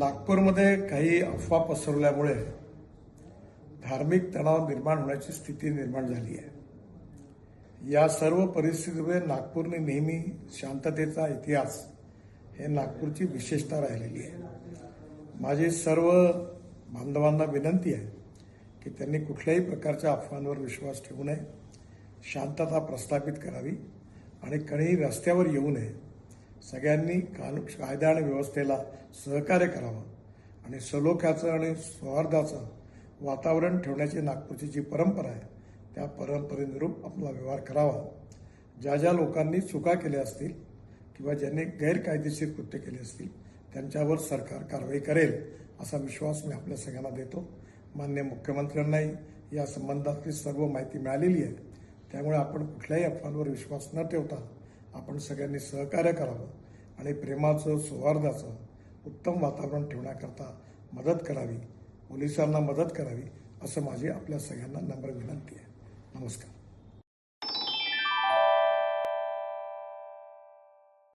नागपूरमध्ये काही अफवा पसरवल्यामुळे धार्मिक तणाव निर्माण होण्याची स्थिती निर्माण झाली आहे। या सर्व परिस्थितीमुळे नागपूरने नेहमी शांततेचा इतिहास हे नागपूरची विशेषता राहिलेली आहे। माझी सर्व बांधवांना विनंती आहे की त्यांनी कुठल्याही प्रकारच्या अफवांवर विश्वास ठेवू नये, शांतता प्रस्थापित करावी आणि कोणीही रस्त्यावर येऊ नये। सगळ्यांनी कायदा आणि व्यवस्थेला सहकार्य करावं आणि सलोख्याचं आणि सौहार्दाचं वातावरण ठेवण्याची नागपूरची जी परंपरा आहे त्या परंपरेनुरूप आपला व्यवहार करावा। ज्या ज्या लोकांनी चुका केल्या असतील किंवा ज्यांनी गैरकायदेशीर कृत्य केले असतील त्यांच्यावर सरकार कारवाई करेल असा विश्वास मी आपल्या सगळ्यांना देतो। माननीय मुख्यमंत्र्यांनाही या संबंधातली सर्व माहिती मिळालेली आहे, त्यामुळे आपण कुठल्याही अफवांवर विश्वास न ठेवता आपण सगळ्यांनी सहकार्य करावं आणि प्रेमाचं सौहार्दाचं उत्तम वातावरण ठेवण्याकरता मदत करावी, पोलिसांना मदत करावी असं माझी आपल्या सगळ्यांना नम्र विनंती आहे। नमस्कार।